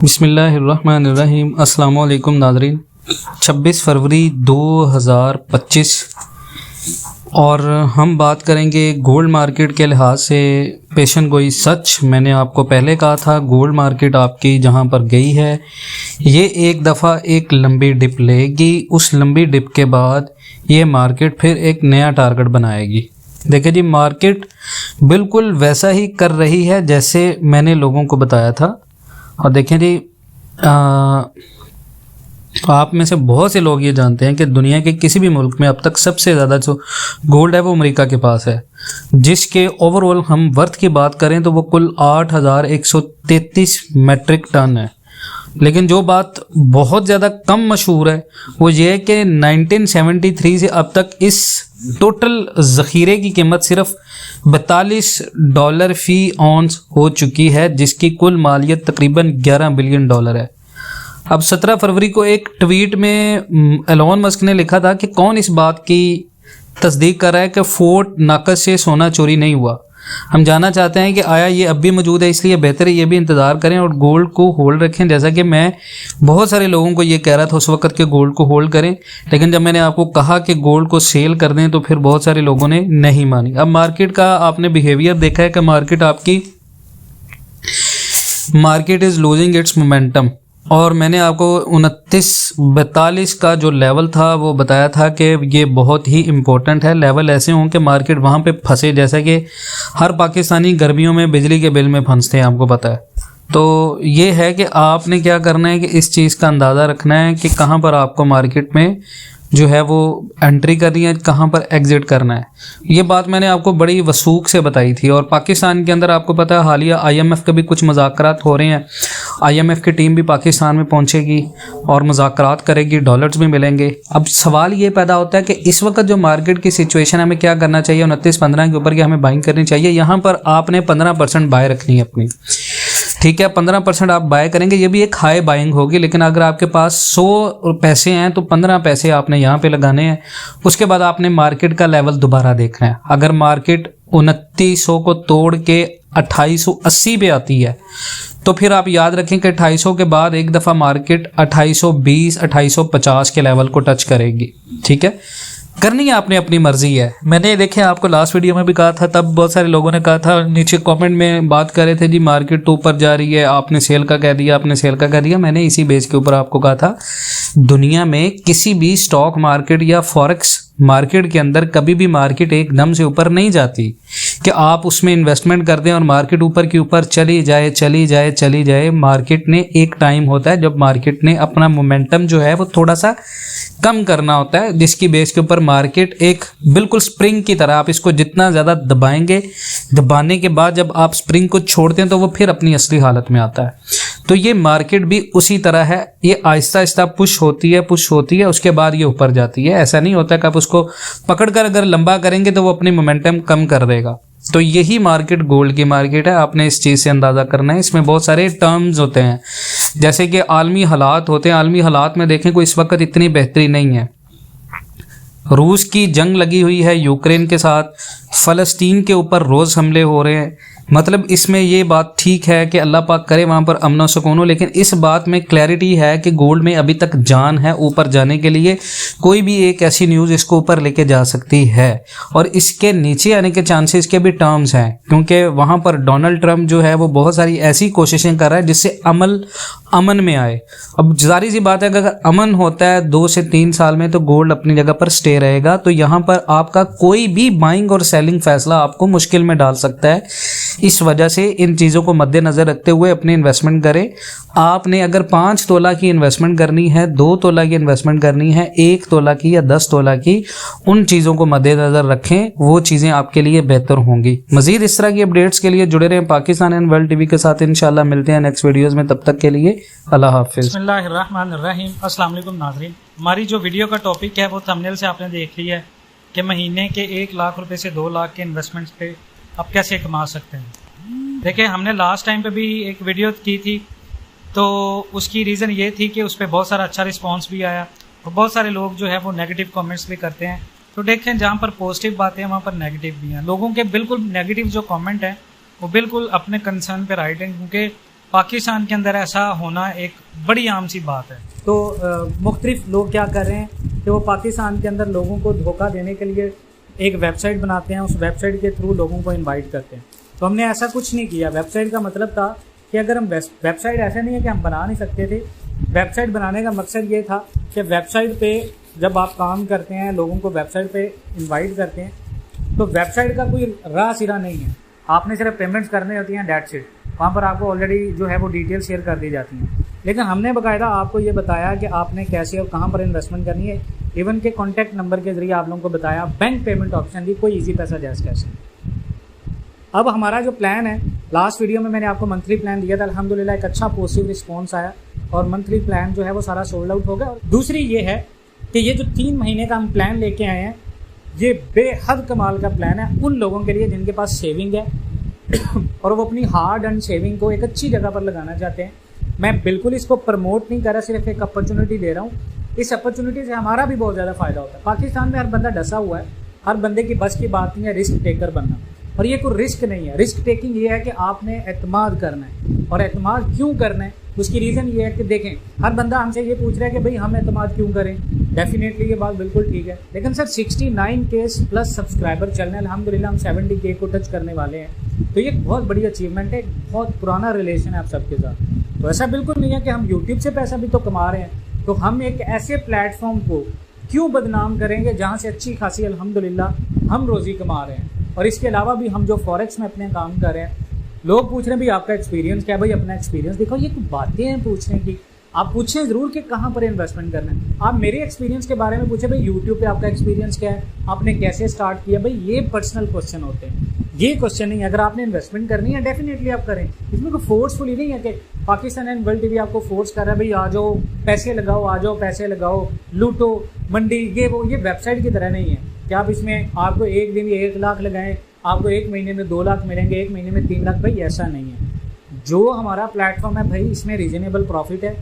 बिस्मिल्लाहिर्रहमानिर्रहीम। अस्सलाम वालेकुम नाज़रीन। 26 फरवरी 2025 और हम बात करेंगे गोल्ड मार्केट के लिहाज से पेशन गोई सच। मैंने आपको पहले कहा था गोल्ड मार्केट आपकी जहां पर गई है ये एक दफ़ा एक लंबी डिप लेगी, उस लंबी डिप के बाद ये मार्केट फिर एक नया टारगेट बनाएगी। देखिए जी, मार्केट बिल्कुल वैसा ही कर रही है जैसे मैंने लोगों को बताया था। और देखें जी, आप में से बहुत से लोग ये जानते हैं कि दुनिया के किसी भी मुल्क में अब तक सबसे ज़्यादा जो गोल्ड है वो अमेरिका के पास है, जिसके ओवरऑल हम वर्थ की बात करें तो वो कुल 8,133 मेट्रिक टन है। लेकिन जो बात बहुत ज़्यादा कम मशहूर है वो ये है कि 1973 से अब तक इस टोटल ज़ख़ीरे की कीमत सिर्फ $42 फ़ी औंस हो चुकी है, जिसकी कुल मालियत तकरीबन $11 बिलियन है। अब 17 फरवरी को एक ट्वीट में एलोन मस्क ने लिखा था कि कौन इस बात की तस्दीक कर रहा है कि फोर्ट नाकस से सोना चोरी नहीं हुआ। हम जानना चाहते हैं कि आया ये अब भी मौजूद है, इसलिए बेहतर है ये भी इंतज़ार करें और गोल्ड को होल्ड रखें। जैसा कि मैं बहुत सारे लोगों को ये कह रहा था उस वक्त के गोल्ड को होल्ड करें, लेकिन जब मैंने आपको कहा कि गोल्ड को सेल कर दें तो फिर बहुत सारे लोगों ने नहीं मानी। अब मार्केट का आपने बिहेवियर देखा है कि market is losing its momentum. और मैंने आपको 2942 का जो लेवल था वो बताया था कि ये बहुत ही इम्पोर्टेंट है। लेवल ऐसे हों कि मार्केट वहाँ पे फंसे, जैसा कि हर पाकिस्तानी गर्मियों में बिजली के बिल में फंसते हैं, आपको पता है। तो ये है कि आपने क्या करना है कि इस चीज़ का अंदाज़ा रखना है कि कहाँ पर आपको मार्केट में जो है वो एंट्री करनी है, कहाँ पर एग्ज़िट करना है। ये बात मैंने आपको बड़ी वसूख से बताई थी। और पाकिस्तान के अंदर आपको पता है हालिया IMF के भी कुछ मुज़ाकरात हो रहे हैं। IMF की टीम भी पाकिस्तान में पहुंचेगी और मुज़ाकरात करेगी, डॉलर्स भी मिलेंगे। अब सवाल ये पैदा होता है कि इस वक्त जो मार्केट की सिचुएशन है हमें क्या करना चाहिए। 29-15 के ऊपर की हमें बाइंग करनी चाहिए। यहाँ पर आपने 15% बाय रखनी है अपनी, ठीक है। 15% आप बाय करेंगे, ये भी एक हाई बाइंग होगी। लेकिन अगर आपके पास 100 पैसे हैं तो 15 पैसे आपने यहाँ पे लगाने हैं। उसके बाद आपने मार्केट का लेवल दोबारा देखना है। अगर मार्केट 2900 को तोड़ के 2880 पे आती है तो फिर आप याद रखें कि 2800 के बाद एक दफ़ा मार्केट 2820 2850 के लेवल को टच करेगी, ठीक है। करनी है आपने, अपनी मर्जी है। मैंने देखे आपको लास्ट वीडियो में भी कहा था, तब बहुत सारे लोगों ने कहा था, नीचे कमेंट में बात कर रहे थे जी मार्केट तो ऊपर जा रही है, आपने सेल का कह दिया, आपने सेल का कह दिया। मैंने इसी बेस के ऊपर आपको कहा था दुनिया में किसी भी स्टॉक मार्केट या फॉरेक्स मार्केट के अंदर कभी भी मार्केट एकदम से ऊपर नहीं जाती कि आप उसमें इन्वेस्टमेंट कर दें और मार्केट ऊपर की ऊपर चली जाए। मार्केट ने एक टाइम होता है जब मार्केट ने अपना मोमेंटम जो है वो थोड़ा सा कम करना होता है, जिसकी बेस के ऊपर मार्केट एक बिल्कुल स्प्रिंग की तरह, आप इसको जितना ज़्यादा दबाएंगे, दबाने के बाद जब आप स्प्रिंग को छोड़ते हैं तो वो फिर अपनी असली हालत में आता है। तो ये मार्केट भी उसी तरह है, ये आहिस्ता आहिस्ता पुश होती है, उसके बाद ये ऊपर जाती है। ऐसा नहीं होता कि आप उसको पकड़कर अगर लंबा करेंगे तो वो अपनी मोमेंटम कम कर देगा। तो यही मार्केट गोल्ड की मार्केट है, आपने इस चीज़ से अंदाज़ा करना है। इसमें बहुत सारे टर्म्स होते हैं, जैसे कि आलमी हालात होते हैं। आलमी हालात में देखें कोई इस वक्त इतनी बेहतरी नहीं है। रूस की जंग लगी हुई है यूक्रेन के साथ, फ़लस्तीन के ऊपर रोज़ हमले हो रहे हैं। मतलब इसमें ये बात ठीक है कि अल्लाह पाक करे वहाँ पर अमन व सुकून हो, लेकिन इस बात में क्लैरिटी है कि गोल्ड में अभी तक जान है ऊपर जाने के लिए। कोई भी एक ऐसी न्यूज़ इसको ऊपर लेके जा सकती है और इसके नीचे आने के चांसेस के भी टर्म्स हैं, क्योंकि वहाँ पर डोनाल्ड ट्रंप जो है वो बहुत सारी ऐसी कोशिशें कर रहा है जिससे अमन में आए। अब जारी सी बात है कि अगर अमन होता है 2 से 3 साल में तो गोल्ड अपनी जगह पर स्टे रहेगा। तो यहाँ पर आपका कोई भी बाइंग और सेलिंग फैसला आपको मुश्किल में डाल सकता है। इस वजह से इन चीज़ों को मद्देनज़र रखते हुए अपनी इन्वेस्टमेंट करें। आपने अगर 5 तोला की इन्वेस्टमेंट करनी है, 2 तोला की इन्वेस्टमेंट करनी है, 1 तोला की या 10 तोला की, उन चीज़ों को मद्देनज़र रखें, वो चीज़ें आपके लिए बेहतर होंगी। मज़ीद इस तरह की अपडेट्स के लिए जुड़े रहें पाकिस्तान एंड वर्ल्ड टीवी के साथ। इंशाल्लाह मिलते हैं नेक्स्ट वीडियोज़ में, तब तक के लिए अल्लाह हाफिज़। बिस्मिल्लाहिर्रहमानिर्रहीम। अस्सलाम वालेकुम नाज़रीन, हमारी जो वीडियो का टॉपिक है वो थंबनेल से आपने देख लिया है कि महीने के 1 लाख रुपए से 2 लाख के इन्वेस्टमेंट्स पे आप कैसे कमा सकते हैं। देखिए, हमने लास्ट टाइम पे भी एक वीडियो की थी, तो उसकी रीज़न ये थी कि उस पर बहुत सारा अच्छा रिस्पांस भी आया और बहुत सारे लोग जो है वो नेगेटिव कमेंट्स भी करते हैं। तो देखें, जहाँ पर पॉजिटिव बातें हैं वहाँ पर नेगेटिव भी हैं। लोगों के बिल्कुल नेगेटिव जो कमेंट हैं वो बिल्कुल अपने कंसर्न पे राइट हैं, क्योंकि पाकिस्तान के अंदर ऐसा होना एक बड़ी आम सी बात है। तो मुख्तलिफ लोग क्या कर रहे हैं कि वो पाकिस्तान के अंदर लोगों को धोखा देने के लिए एक वेबसाइट बनाते हैं, उस वेबसाइट के थ्रू लोगों को इनवाइट करते हैं। तो हमने ऐसा कुछ नहीं किया। वेबसाइट का मतलब था कि अगर हम वेबसाइट ऐसा नहीं है कि हम बना नहीं सकते थे। वेबसाइट बनाने का मकसद ये था कि वेबसाइट पे जब आप काम करते हैं, लोगों को वेबसाइट पे इनवाइट करते हैं, तो वेबसाइट का कोई राह सिरा नहीं है। आपने सिर्फ पेमेंट्स करनी होती हैं, डेट्स इट। वहाँ पर आपको ऑलरेडी जो है वो डिटेल शेयर कर दी जाती हैं। लेकिन हमने बाकायदा आपको ये बताया कि आपने कैसे और कहाँ पर इन्वेस्टमेंट करनी है। इवन के कॉन्टैक्ट नंबर के जरिए आप लोगों को बताया, बैंक पेमेंट ऑप्शन दी, कोई ईजी पैसा जैस कैसे। अब हमारा जो प्लान है, लास्ट वीडियो में मैंने आपको मंथली प्लान दिया था, अल्हम्दुलिल्लाह एक अच्छा पॉजिटिव रिस्पॉन्स आया और मंथली प्लान जो है वो सारा सोल्ड आउट हो गया। और दूसरी ये है कि ये जो 3 महीने का हम प्लान लेके आए हैं, ये बेहद कमाल का प्लान है उन लोगों के लिए जिनके पास सेविंग है और वो अपनी हार्ड एंड सेविंग को एक अच्छी जगह पर लगाना चाहते हैं। मैं बिल्कुल इसको प्रमोट नहीं कर रहा, सिर्फ एक अपॉर्चुनिटी दे रहा हूँ। इस अपॉर्चुनिटी से हमारा भी बहुत ज़्यादा फ़ायदा होता है। पाकिस्तान में हर बंदा डसा हुआ है, हर बंदे की बस की बात नहीं है रिस्क टेकर बनना। और ये कोई रिस्क नहीं है। रिस्क टेकिंग ये है कि आपने एतमाद करना है। और एतमाद क्यों करना है, उसकी रीज़न ये है कि देखें, हर बंदा हमसे ये पूछ रहा है कि भाई हम एतमाद क्यों करें। डेफिनेटली ये बात बिल्कुल ठीक है, लेकिन सर 69K प्लस सब्सक्राइबर चल रहे हैं, अल्हम्दुलिल्लाह हम 70K को टच करने वाले हैं। तो ये बहुत बड़ी अचीवमेंट है, बहुत पुराना रिलेशन है आप सबके साथ। तो ऐसा बिल्कुल नहीं है कि हम यूट्यूब से पैसा भी तो कमा रहे हैं, तो हम एक ऐसे प्लेटफॉर्म को क्यों बदनाम करेंगे जहाँ से अच्छी खासी अल्हम्दुलिल्लाह हम रोज़ी कमा रहे हैं। और इसके अलावा भी हम जो फॉरेक्स में अपने काम कर रहे हैं, लोग पूछ रहे हैं भाई आपका एक्सपीरियंस क्या है। भाई अपना एक्सपीरियंस देखो, ये तो बातें हैं पूछने की। आप पूछें ज़रूर कि कहाँ पर इन्वेस्टमेंट करना है। आप मेरे एक्सपीरियंस के बारे में पूछे, भाई यूट्यूब पे आपका एक्सपीरियंस क्या है, आपने कैसे स्टार्ट किया। भाई ये पर्सनल क्वेश्चन होते हैं, ये क्वेश्चन नहीं है। अगर आपने इन्वेस्टमेंट करनी है डेफिनेटली आप करें। इसमें कोई फोर्सफुली नहीं है कि पाकिस्तान एंड वर्ल्ड टीवी आपको फोर्स कर रहा है भाई आ जाओ पैसे लगाओ, आ जाओ पैसे लगाओ, लूटो मंडी, ये वो। ये वेबसाइट की तरह नहीं है कि आप इसमें आपको एक दिन 1 लाख लगाएं, आपको 1 महीने में 2 लाख मिलेंगे, 1 महीने में 3 लाख। भाई ऐसा नहीं है। जो हमारा प्लेटफॉर्म है भाई, इसमें रीजनेबल प्रॉफिट है।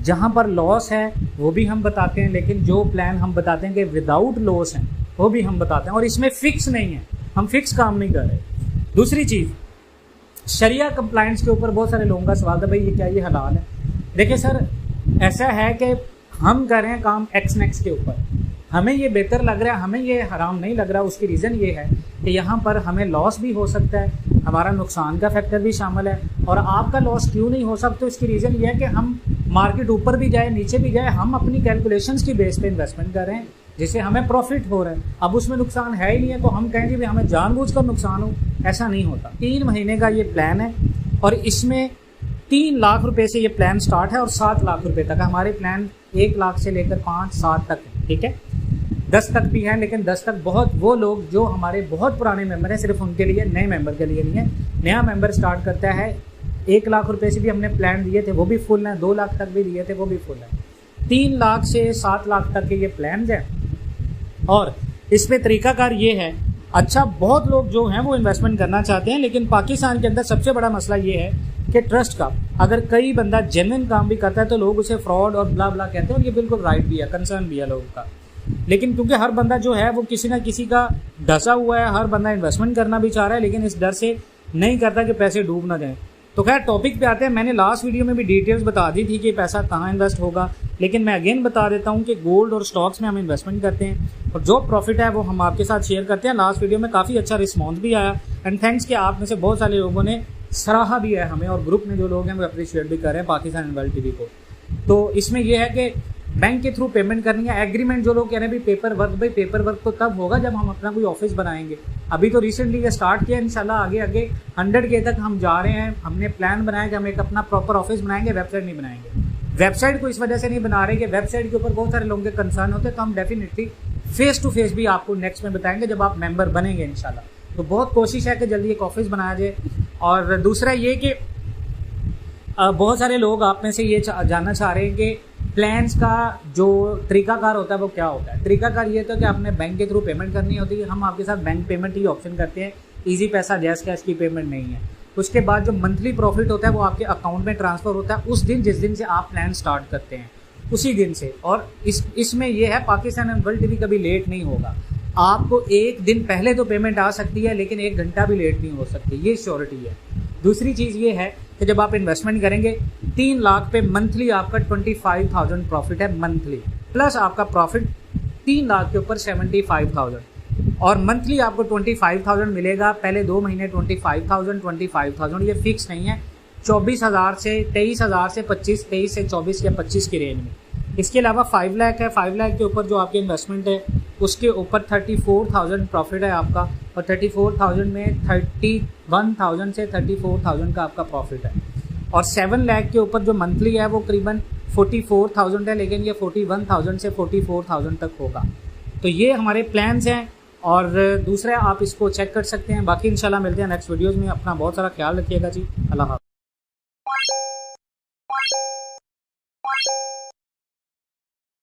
जहाँ पर लॉस है वो भी हम बताते हैं, लेकिन जो प्लान हम बताते हैं कि विदाउट लॉस है वो भी हम बताते हैं। और इसमें फिक्स नहीं है, हम फिक्स काम नहीं कर रहे। दूसरी चीज़, शरिया कंप्लाइंस के ऊपर बहुत सारे लोगों का सवाल था, भाई ये क्या ये हलाल है। देखिए सर, ऐसा है कि हम कर रहे हैं काम एक्स के ऊपर, हमें ये बेहतर लग रहा है, हमें ये हराम नहीं लग रहा। उसकी रीज़न ये है कि यहाँ पर हमें लॉस भी हो सकता है, हमारा नुकसान का फैक्टर भी शामिल है। और आपका लॉस क्यों नहीं हो सकता, इसकी रीज़न ये है कि हम मार्केट ऊपर भी जाए नीचे भी जाए, हम अपनी कैलकुलेशंस की बेस पे इन्वेस्टमेंट कर रहे हैं जिससे हमें प्रॉफिट हो रहा है। अब उसमें नुकसान है ही नहीं है तो हम कहेंगे भी हमें जानबूझकर नुकसान हो, ऐसा नहीं होता। 3 महीने का ये प्लान है और इसमें 3 लाख रुपए से ये प्लान स्टार्ट है और 7 लाख रुपए तक। हमारे प्लान 1 लाख से लेकर 5, 7 तक है, ठीक है। 10 तक भी है, लेकिन 10 तक बहुत वो लोग जो हमारे बहुत पुराने मेंबर हैं, सिर्फ उनके लिए, नए मेंबर के लिए नहीं है। नया मेंबर स्टार्ट करता है 1 लाख रुपए से भी हमने प्लान दिए थे, वो भी फुल हैं। 2 लाख तक भी दिए थे, वो भी फुल है। 3 लाख से 7 लाख तक के ये प्लान हैं। और इस पे तरीकाकार ये है, अच्छा बहुत लोग जो हैं वो इन्वेस्टमेंट करना चाहते हैं, लेकिन पाकिस्तान के अंदर सबसे बड़ा मसला ये है कि ट्रस्ट का। अगर कई बंदा जेन्युइन काम भी करता है तो लोग उसे फ्रॉड और ब्ला ब्ला कहते हैं, और ये बिल्कुल राइट भी है, कंसर्न भी है लोगों का। लेकिन क्योंकि हर बंदा जो है वो किसी ना किसी का डसा हुआ है, हर बंदा इन्वेस्टमेंट करना भी चाह रहा है, लेकिन इस डर से नहीं करता कि पैसे डूब ना जाएं। तो खैर टॉपिक पे आते हैं। मैंने लास्ट वीडियो में भी डिटेल्स बता दी थी कि पैसा कहाँ इन्वेस्ट होगा, लेकिन मैं अगेन बता देता हूँ कि गोल्ड और स्टॉक्स में हम इन्वेस्टमेंट करते हैं और जो प्रॉफिट है वो हम आपके साथ शेयर करते हैं। लास्ट वीडियो में काफ़ी अच्छा रिस्पॉन्स भी आया एंड थैंक्स कि आप में से बहुत सारे लोगों ने सराहा भी है हमें, और ग्रुप में जो लोग हैं वो अप्रिशिएट भी कर रहे हैं पाकिस्तान एंड वर्ल्ड टीवी को। तो इसमें यह है कि बैंक के थ्रू पेमेंट करनी है। एग्रीमेंट जो लोग कह रहे हैं भाई पेपर वर्क, भाई पेपर वर्क तो तब होगा जब हम अपना कोई ऑफिस बनाएंगे। अभी तो रिसेंटली ये स्टार्ट किया, इंशाल्लाह आगे आगे 100K तक हम जा रहे हैं। हमने प्लान बनाया कि हम एक अपना प्रॉपर ऑफिस बनाएंगे, वेबसाइट नहीं बनाएंगे। वेबसाइट को इस वजह से नहीं बना रहे कि वेबसाइट के ऊपर बहुत सारे लोगों के कंसर्न होते हैं, तो हम डेफिनेटली फेस टू फेस भी आपको नेक्स्ट में बताएंगे जब आप मेंबर बनेंगे इंशाल्लाह। तो बहुत कोशिश है कि जल्दी एक ऑफिस बनाया जाए। और दूसरा ये कि बहुत सारे लोग आप में से ये जानना चाह रहे हैं कि प्लान्स का जो तरीकाकार होता है वो क्या होता है। तरीकाकार ये तो कि आपने बैंक के थ्रू पेमेंट करनी होती है, हम आपके साथ बैंक पेमेंट ही ऑप्शन करते हैं। इजी पैसा जैस कैश की पेमेंट नहीं है। उसके बाद जो मंथली प्रॉफिट होता है वो आपके अकाउंट में ट्रांसफ़र होता है उस दिन जिस दिन से आप प्लान स्टार्ट करते हैं, उसी दिन से। और इसमें यह है पाकिस्तान एंड वर्ल्ड टीवी कभी लेट नहीं होगा। आपको एक दिन पहले तो पेमेंट आ सकती है, लेकिन 1 घंटा भी लेट नहीं हो सकती, ये श्योरिटी है। दूसरी चीज़ ये है कि जब आप इन्वेस्टमेंट करेंगे 3 लाख पे मंथली आपका 25,000 प्रॉफिट है मंथली, प्लस आपका प्रॉफिट 3 लाख के ऊपर 75,000, और मंथली आपको 25,000 मिलेगा। पहले 2 महीने 25,000 ये फिक्स नहीं है, 24,000 से 23,000 से 25, 23 से 24 या 25 की रेंज में। इसके अलावा 5 लाख है, 5 लाख के ऊपर जो आपकी इन्वेस्टमेंट है उसके ऊपर 34,000 प्रॉफिट है आपका, और 34,000 में 31,000 से 34,000 का आपका प्रॉफिट है। और 7 लाख के ऊपर जो मंथली है वो करीबन 44,000 है, लेकिन ये 41,000 से 44,000 तक होगा। तो ये हमारे प्लान्स हैं, और दूसरा आप इसको चेक कर सकते हैं। बाकी इंशाल्लाह मिलते हैं नेक्स्ट वीडियोज़ में। अपना बहुत सारा ख्याल रखिएगा जी। अल्लाह हाफ़िज़।